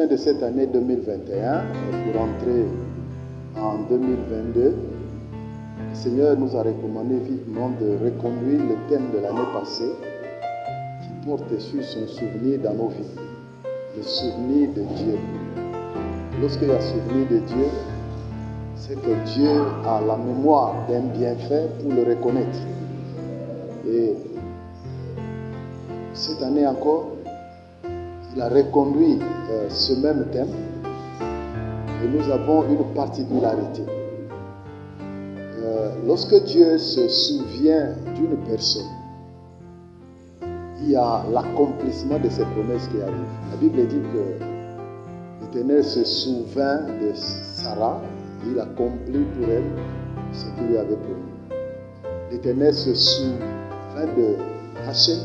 fin de cette année 2021, pour entrer en 2022, le Seigneur nous a recommandé vivement de reconduire le thème de l'année passée qui porte sur son souvenir dans nos vies, le souvenir de Dieu. Lorsqu'il y a souvenir de Dieu, c'est que Dieu a la mémoire d'un bienfait pour le reconnaître. Et cette année encore, il a reconduit ce même thème et nous avons une particularité. Lorsque Dieu se souvient d'une personne, il y a l'accomplissement de ses promesses qui arrivent. La Bible dit que l'Éternel se souvint de Sarah et il accomplit pour elle ce qu'il lui avait promis. L'Éternel se souvint de Rachel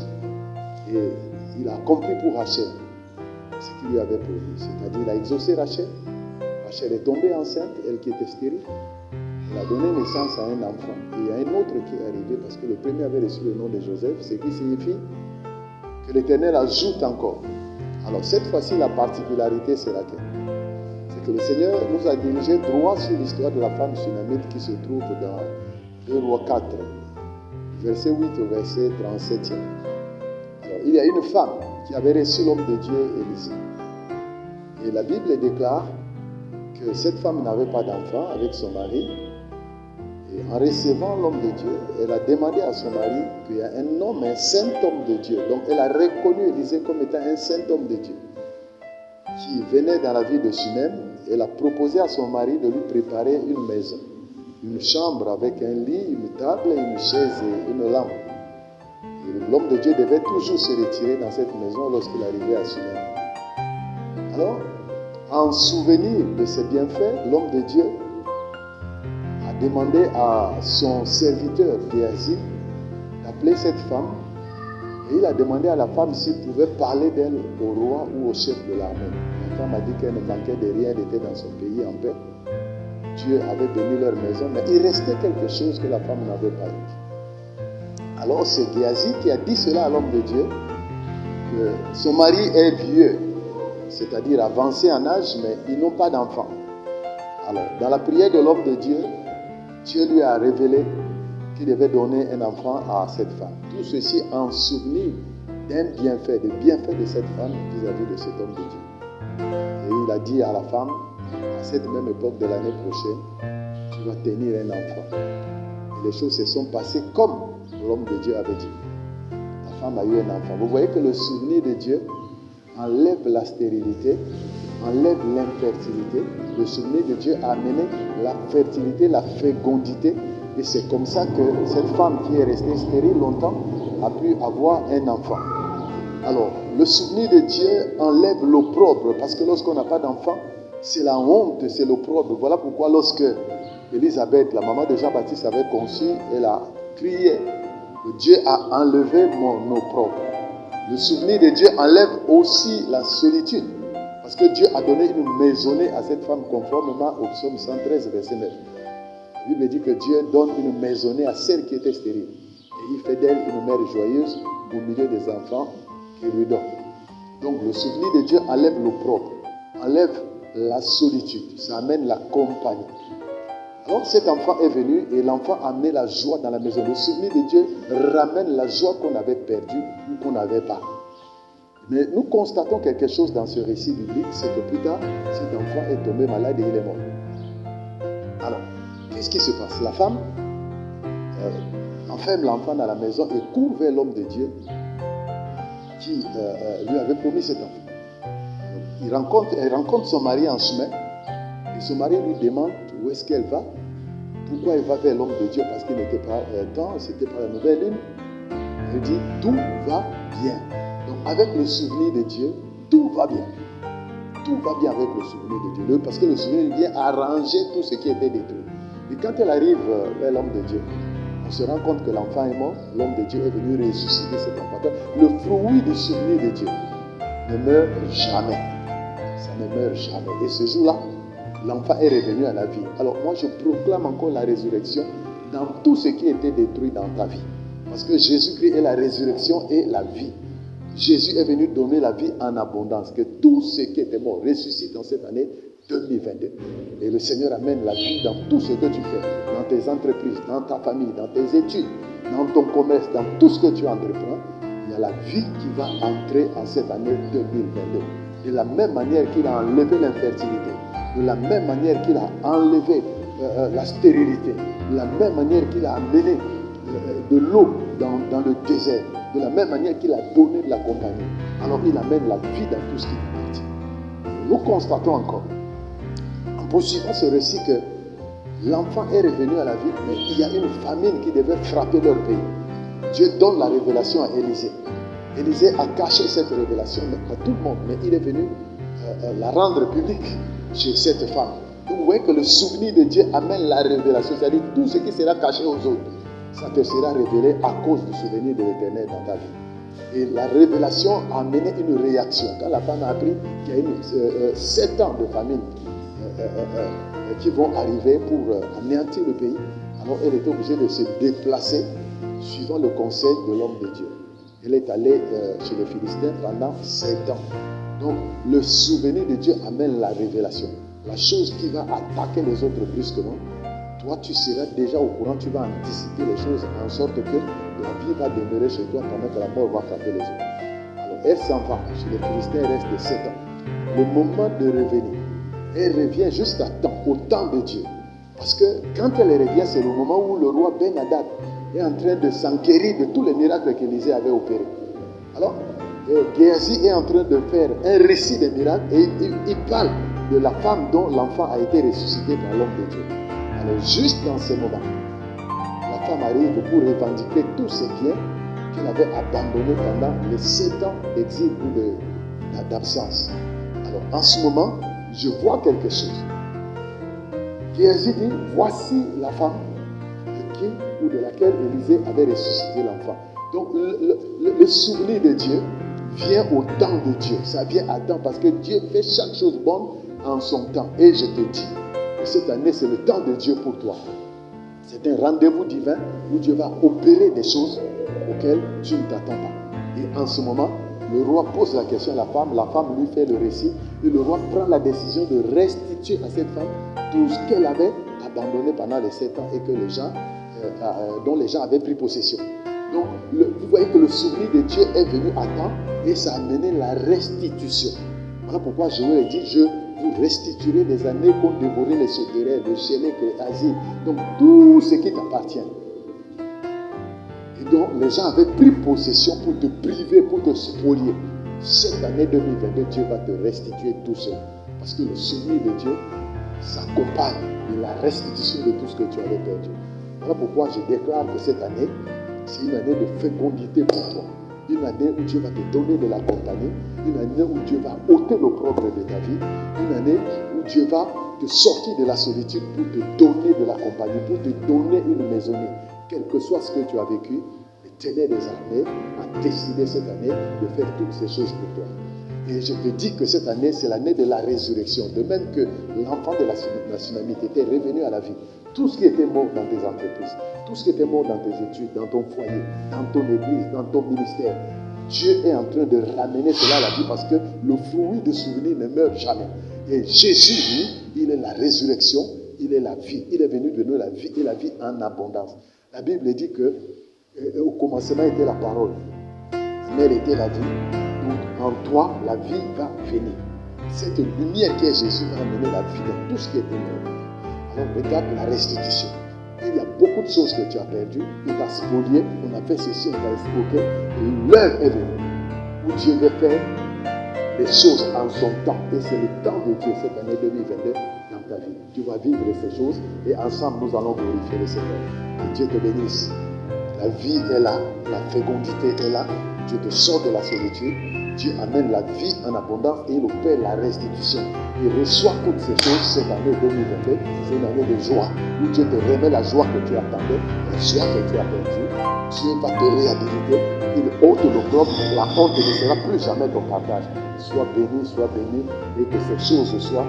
et il a accompli pour Rachel ce qu'il lui avait promis. C'est-à-dire, il a exaucé Rachel. Rachel est tombée enceinte, elle qui était stérile. Elle a donné naissance à un enfant. Et il y a un autre qui est arrivé parce que le premier avait reçu le nom de Joseph, ce qui signifie que l'Éternel ajoute encore. Alors cette fois-ci, la particularité, c'est laquelle? C'est que le Seigneur nous a dirigé droit sur l'histoire de la femme sunamite qui se trouve dans 2 Rois 4, verset 8 au verset 37. Alors, il y a une femme qui avait reçu l'homme de Dieu, Élisée. Et la Bible déclare que cette femme n'avait pas d'enfant avec son mari. Et en recevant l'homme de Dieu, elle a demandé à son mari qu'il y a un homme, un saint homme de Dieu. Donc elle a reconnu Élisée comme étant un saint homme de Dieu qui venait dans la ville de Shunem. Elle a proposé à son mari de lui préparer une maison, une chambre avec un lit, une table, une chaise et une lampe. Et l'homme de Dieu devait toujours se retirer dans cette maison lorsqu'il arrivait à Shunem. Alors, en souvenir de ses bienfaits, l'homme de Dieu a demandé à son serviteur Géasi d'appeler cette femme et il a demandé à la femme s'il pouvait parler d'elle au roi ou au chef de l'armée. La femme a dit qu'elle ne manquait de rien, elle était dans son pays en paix. Dieu avait béni leur maison, mais il restait quelque chose que la femme n'avait pas dit. Alors c'est Géasi qui a dit cela à l'homme de Dieu, que son mari est vieux, c'est-à-dire avancé en âge, mais ils n'ont pas d'enfant. Alors, dans la prière de l'homme de Dieu, Dieu lui a révélé qu'il devait donner un enfant à cette femme. Tout ceci en souvenir d'un bienfait, des bienfaits de cette femme vis-à-vis de cet homme de Dieu. Et il a dit à la femme, à cette même époque de l'année prochaine, tu vas tenir un enfant. Et les choses se sont passées comme l'homme de Dieu avait dit. La femme a eu un enfant. Vous voyez que le souvenir de Dieu enlève la stérilité, enlève l'infertilité. Le souvenir de Dieu a amené la fertilité, la fécondité. Et c'est comme ça que cette femme qui est restée stérile longtemps a pu avoir un enfant. Alors, le souvenir de Dieu enlève l'opprobre, parce que lorsqu'on n'a pas d'enfant, c'est la honte, c'est l'opprobre. Voilà pourquoi lorsque Élisabeth, la maman de Jean-Baptiste, avait conçu, elle a crié, Dieu a enlevé mon opprobre. Le souvenir de Dieu enlève aussi la solitude. Parce que Dieu a donné une maisonnée à cette femme conformément au psaume 113, verset 9. La Bible dit que Dieu donne une maisonnée à celle qui était stérile. Et il fait d'elle une mère joyeuse au milieu des enfants qu'il lui donne. Donc le souvenir de Dieu enlève l'opprobre, enlève la solitude. Ça amène la compagnie. Alors cet enfant est venu et l'enfant a amené la joie dans la maison. Le souvenir de Dieu ramène la joie qu'on avait perdue ou qu'on n'avait pas. Mais nous constatons quelque chose dans ce récit biblique, c'est que plus tard, cet enfant est tombé malade et il est mort. Alors, qu'est-ce qui se passe? La femme enferme l'enfant dans la maison et court vers l'homme de Dieu qui lui avait promis cet enfant. Elle rencontre son mari en chemin et son mari lui demande où est-ce qu'elle va. Pourquoi elle va vers l'homme de Dieu? Parce qu'il n'était pas temps, c'était pas la nouvelle lune. Elle dit tout va bien. Donc avec le souvenir de Dieu, tout va bien. Tout va bien avec le souvenir de Dieu. Parce que le souvenir vient arranger tout ce qui était détruit. Et quand elle arrive vers l'homme de Dieu, on se rend compte que l'enfant est mort. L'homme de Dieu est venu ressusciter cet enfant. Donc, le fruit du souvenir de Dieu ne meurt jamais. Ça ne meurt jamais. Et ce jour-là, l'enfant est revenu à la vie. Alors moi, je proclame encore la résurrection dans tout ce qui était détruit dans ta vie. Parce que Jésus-Christ est la résurrection et la vie. Jésus est venu donner la vie en abondance. Que tout ce qui était mort ressuscite dans cette année 2022. Et le Seigneur amène la vie dans tout ce que tu fais, dans tes entreprises, dans ta famille, dans tes études, dans ton commerce, dans tout ce que tu entreprends. Il y a la vie qui va entrer en cette année 2022. De la même manière qu'il a enlevé l'infertilité, de la même manière qu'il a enlevé la stérilité, de la même manière qu'il a amené de l'eau dans le désert, de la même manière qu'il a donné de la compagnie, alors il amène la vie dans tout ce qui lui appartient. Nous constatons encore, en poursuivant ce récit, que l'enfant est revenu à la vie, mais il y a une famine qui devait frapper leur pays. Dieu donne la révélation à Élisée. Élisée a caché cette révélation à tout le monde, mais il est venu la rendre publique chez cette femme. Donc vous voyez que le souvenir de Dieu amène la révélation, c'est-à-dire tout ce qui sera caché aux autres, ça te sera révélé à cause du souvenir de l'Éternel dans ta vie. Et la révélation a amené une réaction. Quand la femme a appris qu'il y a eu 7 ans de famine qui vont arriver pour anéantir le pays, alors elle était obligée de se déplacer suivant le conseil de l'homme de Dieu. Elle est allée chez les Philistins pendant 7 ans. Donc le souvenir de Dieu amène la révélation. La chose qui va attaquer les autres brusquement, toi tu seras déjà au courant, tu vas anticiper les choses en sorte que la vie va demeurer chez toi pendant que la mort va frapper les autres. Alors elle s'en va chez les Philistins, elle reste 7 ans. Le moment de revenir, elle revient juste à temps, au temps de Dieu. Parce que quand elle revient, c'est le moment où le roi Ben-Hadad est en train de s'enquérir de tous les miracles qu'Élisée avait opérés. Alors, Géasi est en train de faire un récit des miracles et il parle de la femme dont l'enfant a été ressuscité par l'homme de Dieu. Alors, juste dans ce moment, la femme arrive pour revendiquer tous ses biens qu'elle avait abandonnés pendant les 7 ans d'exil ou d'absence. Alors, en ce moment, je vois quelque chose. Géasi dit, voici la femme de qui ou de laquelle Élisée avait ressuscité l'enfant. Donc le souvenir de Dieu vient au temps de Dieu. Ça vient à temps parce que Dieu fait chaque chose bonne en son temps. Et je te dis que cette année, c'est le temps de Dieu pour toi. C'est un rendez-vous divin où Dieu va opérer des choses auxquelles tu ne t'attends pas. Et en ce moment, le roi pose la question à la femme lui fait le récit, et le roi prend la décision de restituer à cette femme tout ce qu'elle avait abandonné pendant les 7 ans et que les gens, dont les gens avaient pris possession. Donc, vous voyez que le souvenir de Dieu est venu à temps et ça a amené la restitution. Voilà pourquoi je vous ai dit, je vous restituerai des années qu'ont dévoré les sauterelles, le Chénèque, les asiles. Donc, tout ce qui t'appartient. Et donc, les gens avaient pris possession pour te priver, pour te spolier. Cette année 2022, Dieu va te restituer tout cela. Parce que le souvenir de Dieu s'accompagne de la restitution de tout ce que tu avais perdu. Voilà pourquoi je déclare que cette année, c'est une année de fécondité pour toi. Une année où Dieu va te donner de la compagnie. Une année où Dieu va ôter l'opprobre de ta vie. Une année où Dieu va te sortir de la solitude pour te donner de la compagnie, pour te donner une maisonnée. Quel que soit ce que tu as vécu, l'Éternel des armées a décidé cette année de faire toutes ces choses pour toi. Et je te dis que cette année, c'est l'année de la résurrection. De même que l'enfant de la tsunamite était revenu à la vie. Tout ce qui était mort dans tes entreprises, tout ce qui était mort dans tes études, dans ton foyer, dans ton église, dans ton ministère, Dieu est en train de ramener cela à la vie parce que le fruit de souvenir ne meurt jamais. Et Jésus, lui, il est la résurrection, il est la vie. Il est venu de nous la vie et la vie en abondance. La Bible dit que au commencement était la parole, mais elle était la vie. Donc en toi, la vie va venir. Cette lumière qui est Jésus va amener la vie dans tout ce qui était mort. Alors regarde la restitution. Il y a beaucoup de choses que tu as perdues. On t'a spolié, on a fait ceci, on t'a escroqué. L'heure est venue où Dieu veut faire les choses en son temps. Et c'est le temps de Dieu cette année 2022 dans ta vie. Tu vas vivre ces choses et ensemble nous allons glorifier le Seigneur. Que Dieu te bénisse. La vie est là, la fécondité est là. Dieu te sort de la solitude. Dieu amène la vie en abondance et il opère la restitution. Il reçoit toutes ces choses cette année 2022. C'est une année de joie où Dieu te remet la joie que tu attendais, la joie que tu as perdue. Dieu va te réhabiliter. Il ôte l'opprobre. La honte ne sera plus jamais ton partage. Sois béni et que ces choses soient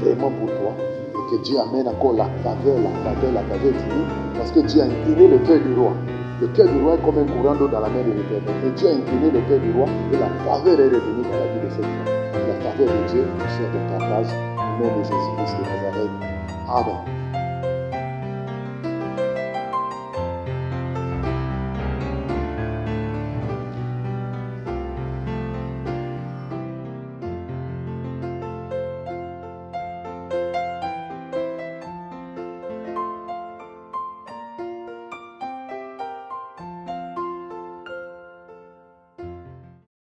vraiment pour toi. Et que Dieu amène encore la faveur divine. Parce que Dieu a incliné le cœur du roi. Le cœur du roi est comme un courant d'eau dans la main de l'Éternel. Et Dieu a incliné le cœur du roi et la faveur est revenue dans la vie de cette femme. La faveur de Dieu soit de ta base au nom de Jésus-Christ de Nazareth. Amen.